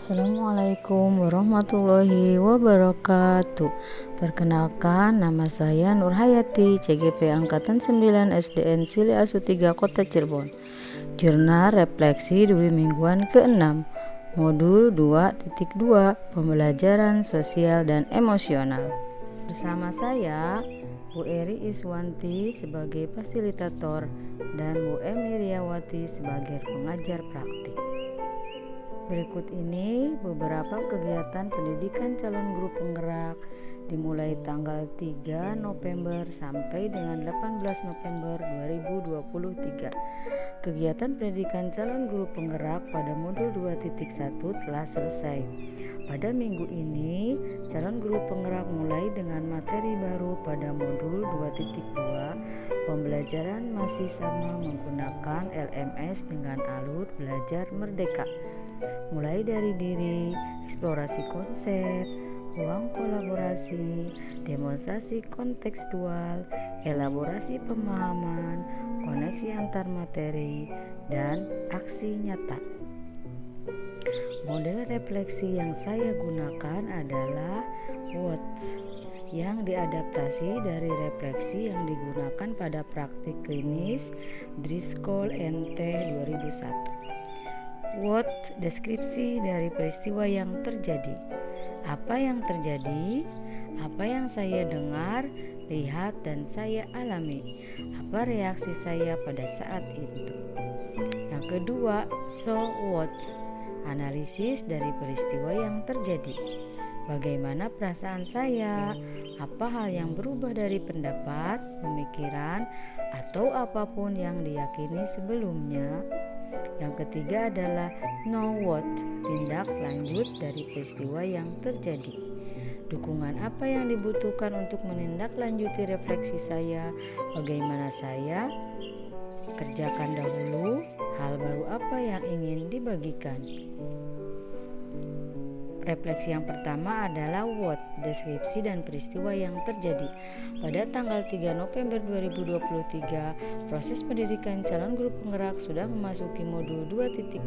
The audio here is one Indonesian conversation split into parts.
Assalamualaikum warahmatullahi wabarakatuh. Perkenalkan, nama saya Nurhayati, CGP Angkatan 9 SDN Sili Asu 3 Kota Cirebon. Jurnal Refleksi Dwi Mingguan ke-6, Modul 2.2, Pembelajaran Sosial dan Emosional. Bersama saya, Bu Eri Iswanti sebagai fasilitator dan Bu Emi Riyawati sebagai pengajar praktik. Berikut ini beberapa kegiatan pendidikan calon guru penggerak dimulai tanggal 3 November sampai dengan 18 November 2023. Kegiatan pendidikan calon guru penggerak pada modul 2.1 telah selesai. Pada minggu ini, calon guru penggerak mulai dengan materi baru pada modul 2.2. Pembelajaran masih sama menggunakan LMS dengan alur belajar merdeka. Mulai dari diri, eksplorasi konsep, ruang kolaborasi, demonstrasi kontekstual, elaborasi pemahaman, koneksi antar materi, dan aksi nyata. Model refleksi yang saya gunakan adalah WOTS yang diadaptasi dari refleksi yang digunakan pada praktik klinis Driscoll NT 2001. WOT deskripsi dari peristiwa yang terjadi. Apa yang terjadi? Apa yang saya dengar, lihat, dan saya alami? Apa reaksi saya pada saat itu? Yang kedua, so what? Analisis dari peristiwa yang terjadi. Bagaimana perasaan saya? Apa hal yang berubah dari pendapat, pemikiran, atau apapun yang diyakini sebelumnya? Yang ketiga adalah know what, tindak lanjut dari peristiwa yang terjadi. Dukungan apa yang dibutuhkan untuk menindaklanjuti refleksi saya? Bagaimana saya kerjakan dahulu? Hal baru apa yang ingin dibagikan? Refleksi yang pertama adalah what, deskripsi dan peristiwa yang terjadi. Pada tanggal 3 November 2023, proses pendidikan calon guru penggerak sudah memasuki modul 2.2,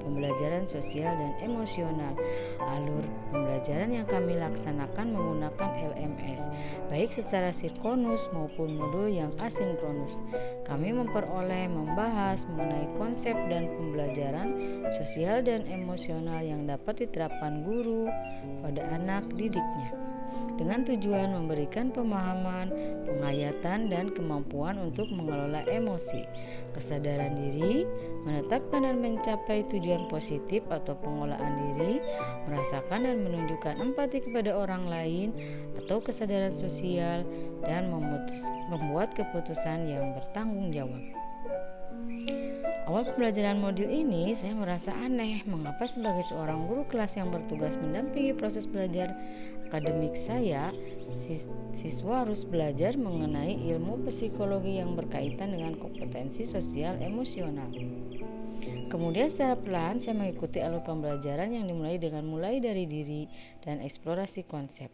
pembelajaran sosial dan emosional. Alur pembelajaran yang kami laksanakan menggunakan LMS, baik secara sinkronus maupun modul yang asinkronus. Kami membahas mengenai konsep dan pembelajaran sosial dan emosional yang dapat diterapkan guru pada anak didiknya dengan tujuan memberikan pemahaman, penghayatan, dan kemampuan untuk mengelola emosi, kesadaran diri, menetapkan dan mencapai tujuan positif atau pengolahan diri, merasakan dan menunjukkan empati kepada orang lain atau kesadaran sosial, dan membuat keputusan yang bertanggung jawab. Awal pembelajaran modul ini saya merasa aneh, mengapa sebagai seorang guru kelas yang bertugas mendampingi proses belajar akademik saya, siswa harus belajar mengenai ilmu psikologi yang berkaitan dengan kompetensi sosial emosional. Kemudian secara perlahan saya mengikuti alur pembelajaran yang dimulai dari diri dan eksplorasi konsep.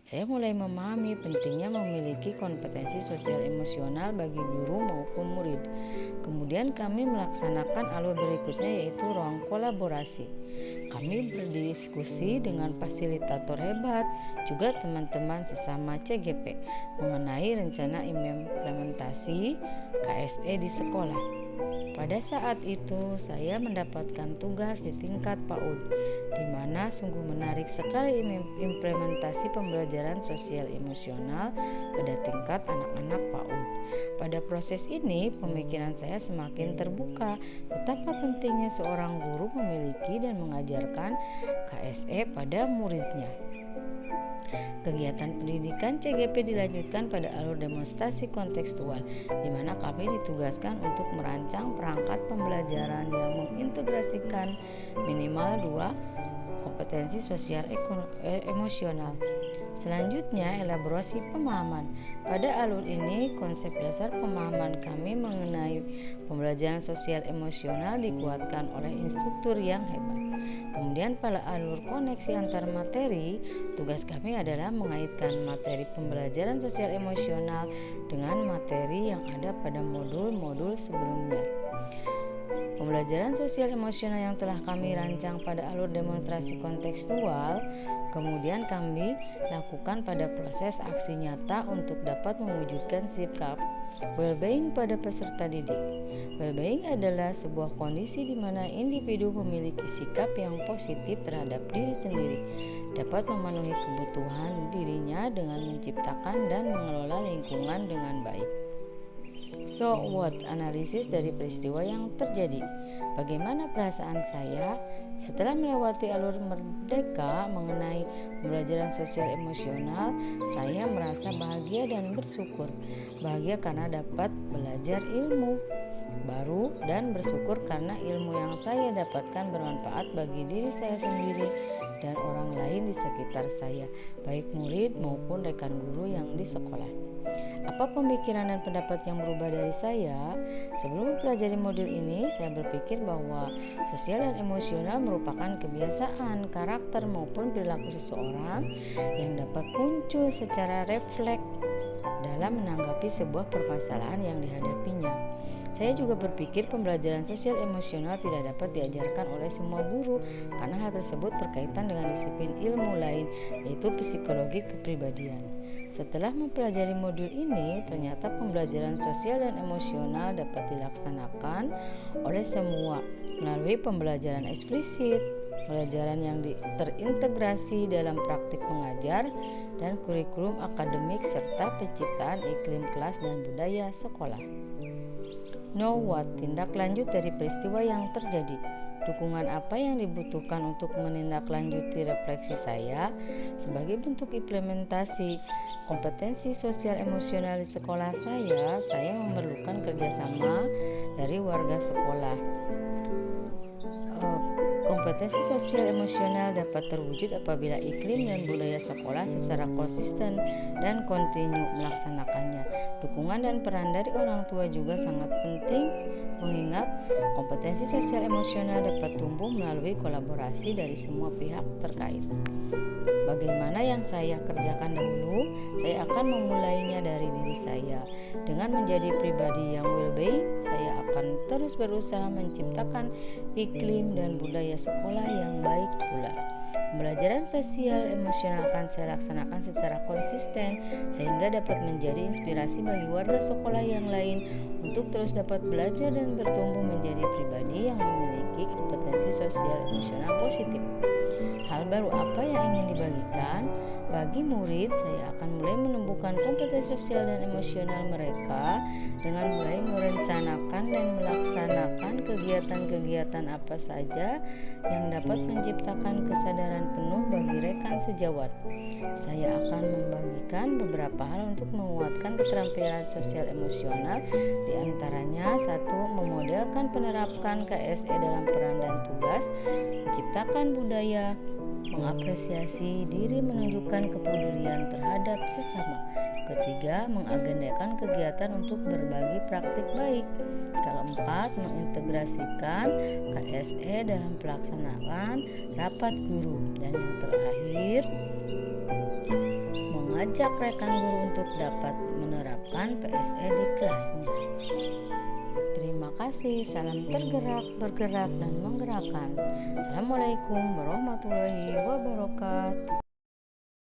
Saya mulai memahami pentingnya memiliki kompetensi sosial emosional bagi guru maupun murid. Kemudian kami melaksanakan alur berikutnya, yaitu ruang kolaborasi. Kami berdiskusi dengan fasilitator hebat, juga teman-teman sesama CGP, mengenai rencana implementasi KSE di sekolah. Pada saat itu saya mendapatkan tugas di tingkat PAUD, di mana sungguh menarik sekali implementasi pembelajaran sosial emosional pada tingkat anak-anak PAUD. Pada proses ini pemikiran saya semakin terbuka betapa pentingnya seorang guru memiliki dan mengajarkan KSE pada muridnya. Kegiatan pendidikan CGP dilanjutkan pada alur demonstrasi kontekstual, di mana kami ditugaskan untuk merancang perangkat pembelajaran yang mengintegrasikan minimal 2 kompetensi sosial emosional. Selanjutnya, elaborasi pemahaman. Pada alur ini, konsep dasar pemahaman kami mengenai pembelajaran sosial emosional dikuatkan oleh instruktur yang hebat. Kemudian pada alur koneksi antar materi, tugas kami adalah mengaitkan materi pembelajaran sosial emosional dengan materi yang ada pada modul-modul sebelumnya. Pembelajaran sosial emosional yang telah kami rancang pada alur demonstrasi kontekstual, kemudian kami lakukan pada proses aksi nyata untuk dapat mewujudkan sikap well-being pada peserta didik. Well-being adalah sebuah kondisi di mana individu memiliki sikap yang positif terhadap diri sendiri, dapat memenuhi kebutuhan dirinya dengan menciptakan dan mengelola lingkungan dengan baik. So what? Analisis dari peristiwa yang terjadi. Bagaimana perasaan saya setelah melewati alur merdeka mengenai pembelajaran sosial emosional? Saya merasa bahagia dan bersyukur. Bahagia karena dapat belajar ilmu baru dan bersyukur karena ilmu yang saya dapatkan bermanfaat bagi diri saya sendiri dan orang lain di sekitar saya, baik murid maupun rekan guru yang di sekolah. Apa pemikiran dan pendapat yang berubah dari saya? Sebelum mempelajari modul ini, saya berpikir bahwa sosial dan emosional merupakan kebiasaan, karakter maupun perilaku seseorang yang dapat muncul secara refleks dalam menanggapi sebuah permasalahan yang dihadapinya. Saya juga berpikir pembelajaran sosial emosional tidak dapat diajarkan oleh semua guru karena hal tersebut berkaitan dengan disiplin ilmu lain, yaitu psikologi kepribadian. Setelah mempelajari modul ini, ternyata pembelajaran sosial dan emosional dapat dilaksanakan oleh semua melalui pembelajaran eksplisit, pembelajaran yang terintegrasi dalam praktik mengajar, dan kurikulum akademik serta penciptaan iklim kelas dan budaya sekolah. Know what? Tindak lanjut dari peristiwa yang terjadi. Dukungan apa yang dibutuhkan untuk menindaklanjuti refleksi saya sebagai bentuk implementasi kompetensi sosial emosional di sekolah saya memerlukan kerjasama dari warga sekolah. Kompetensi sosial emosional dapat terwujud apabila iklim dan budaya sekolah secara konsisten dan kontinu melaksanakannya. Dukungan dan peran dari orang tua juga sangat penting, mengingat kompetensi sosial emosional dapat tumbuh melalui kolaborasi dari semua pihak terkait. Bagaimana yang saya kerjakan dahulu, saya akan memulainya dari diri saya. Dengan menjadi pribadi yang well-being, saya akan terus berusaha menciptakan iklim dan budaya sekolah yang baik pula. Pembelajaran sosial emosional akan saya laksanakan secara konsisten sehingga dapat menjadi inspirasi bagi warga sekolah yang lain untuk terus dapat belajar dan bertumbuh menjadi pribadi yang memiliki kompetensi sosial emosional positif. Hal baru apa yang ingin dibagikan? Bagi murid, saya akan mulai menumbuhkan kompetensi sosial dan emosional mereka dengan mulai merencanakan dan melaksanakan kegiatan-kegiatan apa saja yang dapat menciptakan kesadaran penuh bagi rekan sejawat. Saya akan membagikan beberapa hal untuk menguatkan keterampilan sosial emosional, di antaranya 1. Memodelkan penerapkan KSE dalam peran dan tugas, menciptakan budaya mengapresiasi diri, menunjukkan kepedulian terhadap sesama. 3. Mengagendakan kegiatan untuk berbagi praktik baik. 4. Mengintegrasikan KSE dalam pelaksanaan rapat guru. Dan yang terakhir, mengajak rekan guru untuk dapat menerapkan PSE di kelasnya. Terima kasih, salam tergerak, bergerak, dan menggerakkan. Assalamualaikum warahmatullahi wabarakatuh.